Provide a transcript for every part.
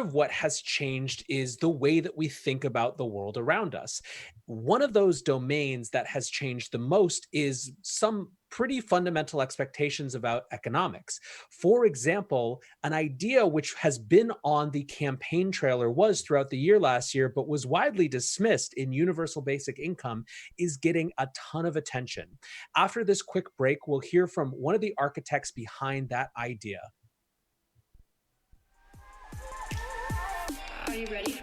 of what has changed is the way that we think about the world around us. One of those domains that has changed the most is some pretty fundamental expectations about economics. For example, an idea which has been on the campaign trailer was throughout the year last year, but was widely dismissed in universal basic income, is getting a ton of attention. After this quick break, we'll hear from one of the architects behind that idea. Are you ready?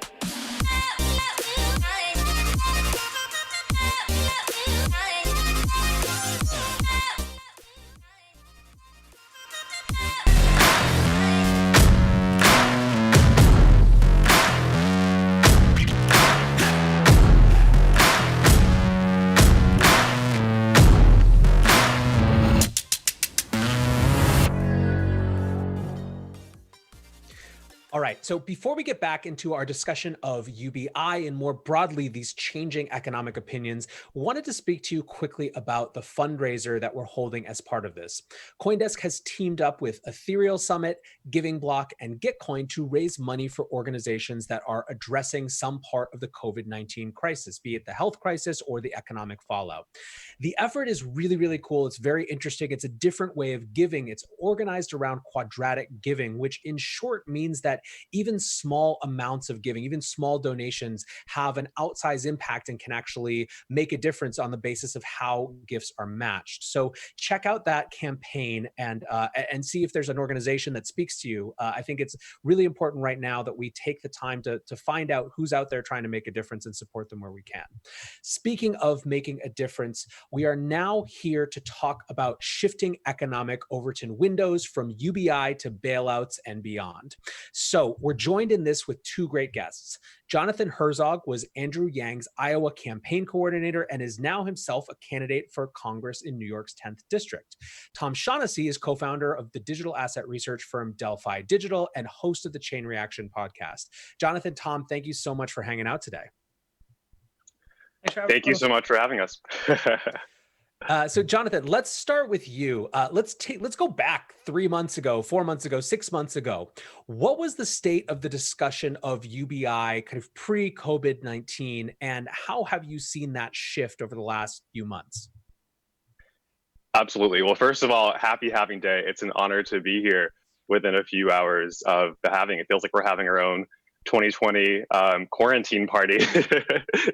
All right. So before we get back into our discussion of UBI and more broadly these changing economic opinions, wanted to speak to you quickly about the fundraiser that we're holding as part of this. CoinDesk has teamed up with Ethereal Summit, Giving Block, and Gitcoin to raise money for organizations that are addressing some part of the COVID-19 crisis, be it the health crisis or the economic fallout. The effort is really, really cool. It's very interesting. It's a different way of giving. It's organized around quadratic giving, which in short means that even small amounts of giving, even small donations have an outsized impact and can actually make a difference on the basis of how gifts are matched. So check out that campaign and see if there's an organization that speaks to you. I think it's really important right now that we take the time to find out who's out there trying to make a difference and support them where we can. Speaking of making a difference, we are now here to talk about shifting economic Overton windows from UBI to bailouts and beyond. So we're joined in this with two great guests. Jonathan Herzog was Andrew Yang's Iowa campaign coordinator and is now himself a candidate for Congress in New York's 10th district. Tom Shaughnessy is co-founder of the digital asset research firm Delphi Digital and host of the Chain Reaction podcast. Jonathan, Tom, thank you so much for hanging out today. Thank you so much for having us. So Jonathan, let's start with you. Let's go back 3 months ago, 4 months ago, 6 months ago. What was the state of the discussion of UBI kind of pre-COVID-19, and how have you seen that shift over the last few months? Absolutely. Well, first of all, happy Halving Day. It's an honor to be here within a few hours of the halving. It feels like we're having our own 2020 quarantine party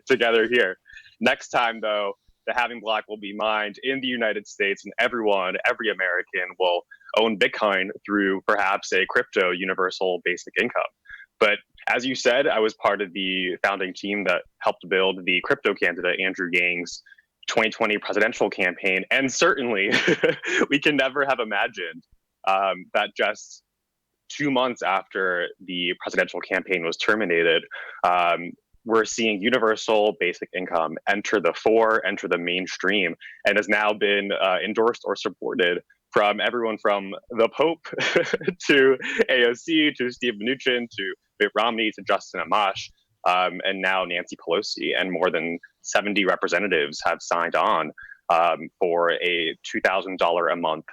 together here. Next time, though, the halving block will be mined in the United States, and every American will own Bitcoin through perhaps a crypto universal basic income. But as you said, I was part of the founding team that helped build the crypto candidate Andrew Yang's 2020 presidential campaign. And certainly, we can never have imagined that just 2 months after the presidential campaign was terminated, we're seeing universal basic income enter the mainstream, and has now been endorsed or supported from everyone from the Pope to AOC to Steve Mnuchin to Mitt Romney to Justin Amash, and now Nancy Pelosi, and more than 70 representatives have signed on for a $2,000 a month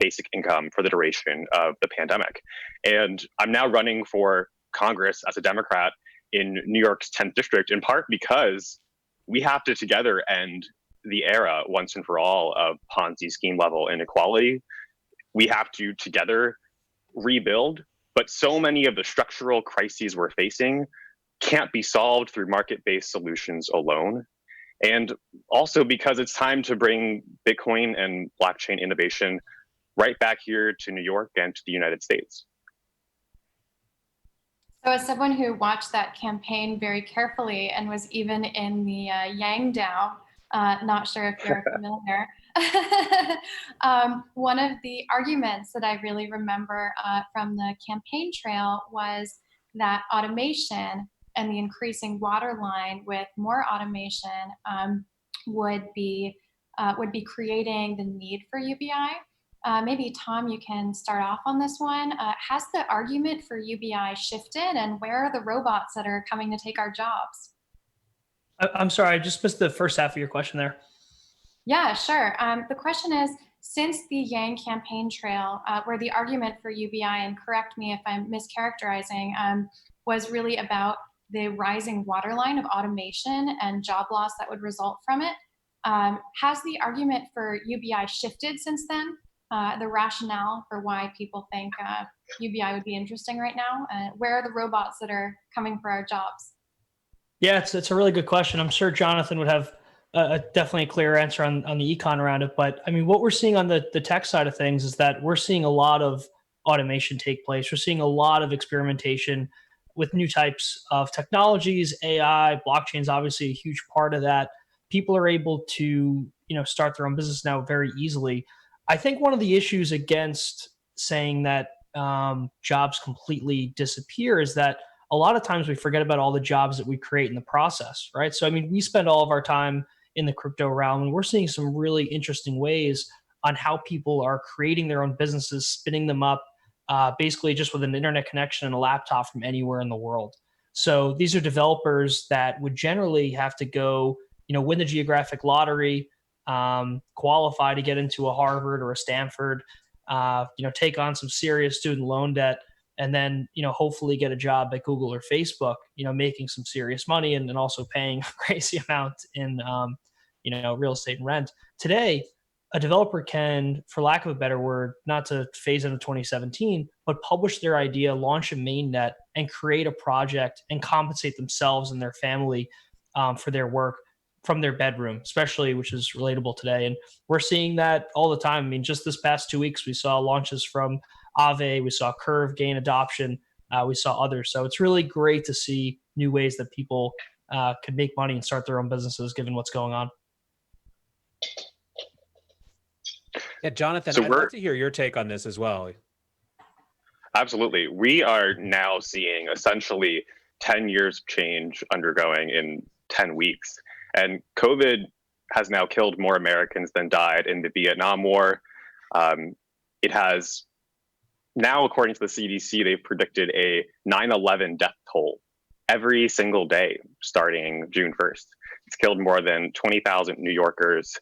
basic income for the duration of the pandemic. And I'm now running for Congress as a Democrat in New York's 10th district, in part because we have to together end the era once and for all of Ponzi scheme level inequality. We have to together rebuild, but so many of the structural crises we're facing can't be solved through market-based solutions alone. And also because it's time to bring Bitcoin and blockchain innovation right back here to New York and to the United States. So as someone who watched that campaign very carefully and was even in the Yang DAO, not sure if you're familiar, one of the arguments that I really remember from the campaign trail was that automation and the increasing water line with more automation would be creating the need for UBI. Maybe Tom, you can start off on this one. Has the argument for UBI shifted, and where are the robots that are coming to take our jobs? I'm sorry, I just missed the first half of your question there. Yeah, sure. The question is, since the Yang campaign trail, where the argument for UBI, and correct me if I'm mischaracterizing, was really about the rising waterline of automation and job loss that would result from it. Has the argument for UBI shifted since then? The rationale for why people think UBI would be interesting right now? Where are the robots that are coming for our jobs? Yeah, it's a really good question. I'm sure Jonathan would have definitely a clear answer on the econ around it. But I mean, what we're seeing on the tech side of things is that we're seeing a lot of automation take place. We're seeing a lot of experimentation with new types of technologies. AI, blockchain is obviously a huge part of that. People are able to start their own business now very easily. I think one of the issues against saying that jobs completely disappear is that a lot of times we forget about all the jobs that we create in the process, right? So, I mean, we spend all of our time in the crypto realm, and we're seeing some really interesting ways on how people are creating their own businesses, spinning them up, basically just with an internet connection and a laptop from anywhere in the world. So these are developers that would generally have to go, win the geographic lottery, qualify to get into a Harvard or a Stanford, take on some serious student loan debt, and then hopefully get a job at Google or Facebook, making some serious money and then also paying a crazy amount in real estate and rent. Today, a developer can, for lack of a better word, not to phase into 2017, but publish their idea, launch a mainnet, and create a project and compensate themselves and their family for their work from their bedroom, especially, which is relatable today. And we're seeing that all the time. I mean, just this past 2 weeks, we saw launches from Aave, we saw Curve gain adoption, we saw others. So it's really great to see new ways that people can make money and start their own businesses given what's going on. Yeah, Jonathan, So I'd love to hear your take on this as well. Absolutely. We are now seeing essentially 10 years of change undergoing in 10 weeks. And COVID has now killed more Americans than died in the Vietnam War. It has now, according to the CDC, they've predicted a 9/11 death toll every single day starting June 1st. It's killed more than 20,000 New Yorkers.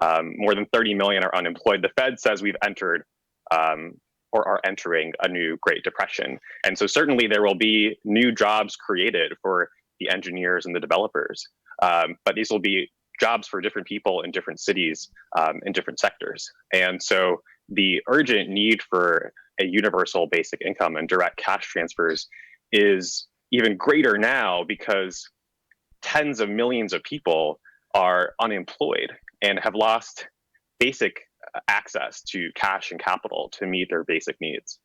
More than 30 million are unemployed. The Fed says we've entered or are entering a new Great Depression. And so certainly there will be new jobs created for the engineers and the developers. But these will be jobs for different people in different cities, in different sectors. And so the urgent need for a universal basic income and direct cash transfers is even greater now because tens of millions of people are unemployed and have lost basic access to cash and capital to meet their basic needs.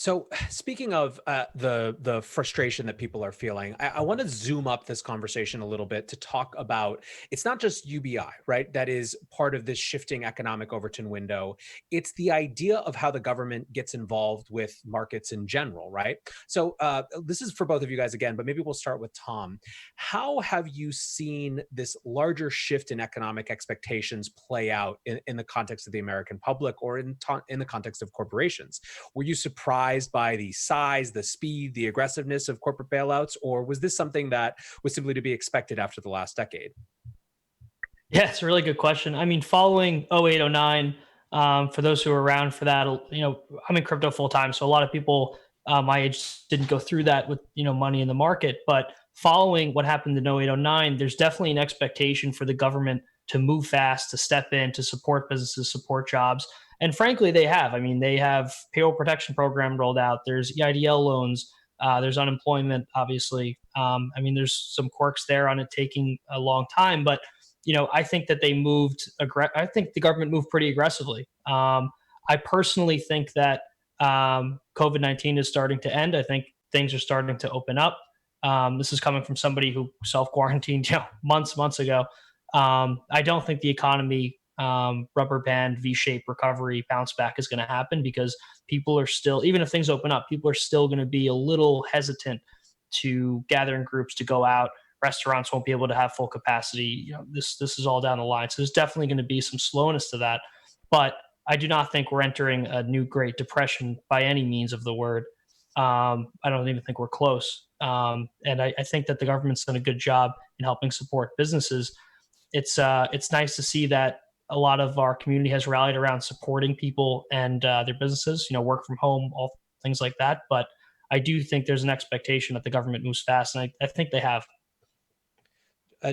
So speaking of the frustration that people are feeling, I want to zoom up this conversation a little bit to talk about, it's not just UBI, right? That is part of this shifting economic Overton window. It's the idea of how the government gets involved with markets in general, right? So this is for both of you guys again, but maybe we'll start with Tom. How have you seen this larger shift in economic expectations play out in the context of the American public or in the context of corporations? Were you surprised by the size, the speed, the aggressiveness of corporate bailouts, or was this something that was simply to be expected after the last decade? Yeah, it's a really good question. I mean, following 08, 09, for those who are around for that, I'm in crypto full time. So a lot of people my age didn't go through that with, money in the market. But following what happened in 08, 09, there's definitely an expectation for the government to move fast, to step in, to support businesses, support jobs. And frankly, they have. I mean, they have payroll protection program rolled out. There's EIDL loans. There's unemployment, obviously. I mean, there's some quirks there on it taking a long time, but I think that they moved. I think the government moved pretty aggressively. I personally think that COVID-19 is starting to end. I think things are starting to open up. This is coming from somebody who self-quarantined months ago. I don't think the economy rubber band V-shaped recovery bounce back is going to happen because people are still, even if things open up, people are still going to be a little hesitant to gather in groups, to go out. Restaurants won't be able to have full capacity. This is all down the line. So there's definitely going to be some slowness to that. But I do not think we're entering a new Great Depression by any means of the word. I don't even think we're close. And I think that the government's done a good job in helping support businesses. It's nice to see that a lot of our community has rallied around supporting people and their businesses, work from home, all things like that. But I do think there's an expectation that the government moves fast, and I think they have.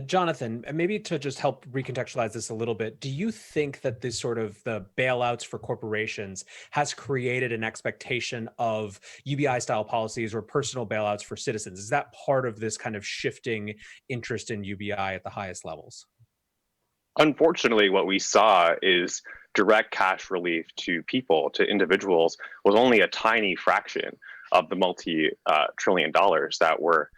Jonathan, maybe to just help recontextualize this a little bit, do you think that this sort of the bailouts for corporations has created an expectation of UBI style policies or personal bailouts for citizens? Is that part of this kind of shifting interest in UBI at the highest levels? Unfortunately, what we saw is direct cash relief to people, to individuals, was only a tiny fraction of the multi-trillion dollars that were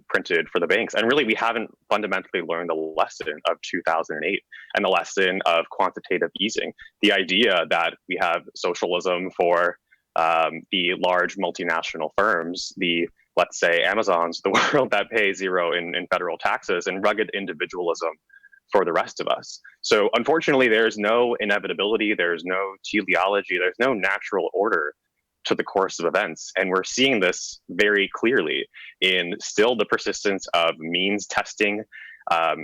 printed for the banks. And really, we haven't fundamentally learned the lesson of 2008 and the lesson of quantitative easing. The idea that we have socialism for the large multinational firms, let's say, Amazons of the world that pay zero in federal taxes, and rugged individualism for the rest of us. So unfortunately, there's no inevitability, there's no teleology, there's no natural order to the course of events. And we're seeing this very clearly in still the persistence of means testing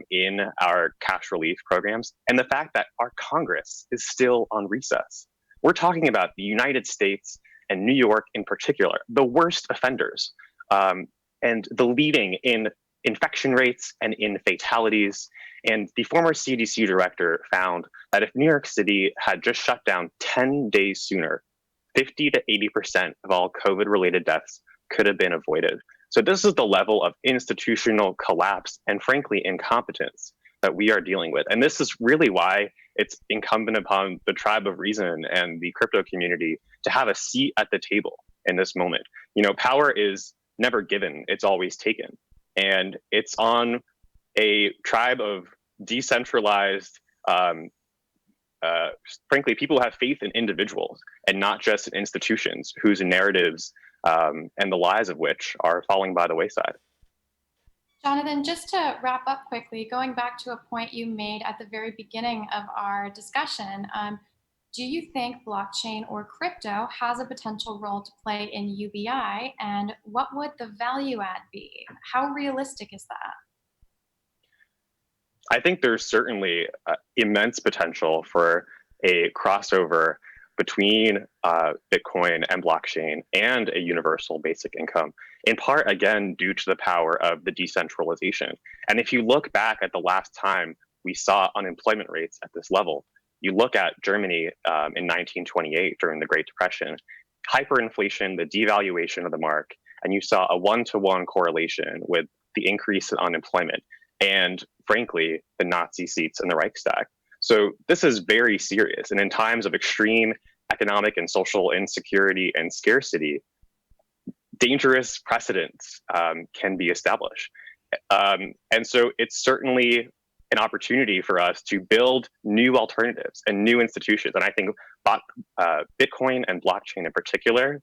in our cash relief programs, and the fact that our Congress is still on recess. We're talking about the United States and New York in particular, the worst offenders, and the leading in infection rates and in fatalities. And the former CDC director found that if New York City had just shut down 10 days sooner, 50 to 80% of all COVID-related deaths could have been avoided. So this is the level of institutional collapse and, frankly, incompetence that we are dealing with. And this is really why it's incumbent upon the tribe of reason and the crypto community to have a seat at the table in this moment. Power is never given, it's always taken. And it's on a tribe of decentralized, frankly, people who have faith in individuals and not just in institutions whose narratives and the lies of which are falling by the wayside. Jonathan, just to wrap up quickly, going back to a point you made at the very beginning of our discussion, do you think blockchain or crypto has a potential role to play in UBI, and what would the value add be? How realistic is that? I think there's certainly immense potential for a crossover between Bitcoin and blockchain and a universal basic income, in part, again, due to the power of the decentralization. And if you look back at the last time we saw unemployment rates at this level, you look at Germany in 1928 during the Great Depression, hyperinflation, the devaluation of the mark, and you saw a one-to-one correlation with the increase in unemployment and, frankly, the Nazi seats in the Reichstag. So this is very serious. And in times of extreme economic and social insecurity and scarcity, dangerous precedents can be established. And so it's certainly an opportunity for us to build new alternatives and new institutions. And I think Bitcoin and blockchain in particular,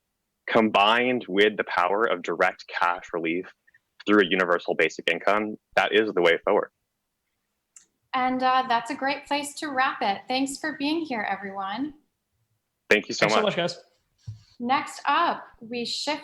combined with the power of direct cash relief through a universal basic income, that is the way forward. And that's a great place to wrap it. Thanks for being here, everyone. Thank you so Thanks so much, guys. Next up, we shift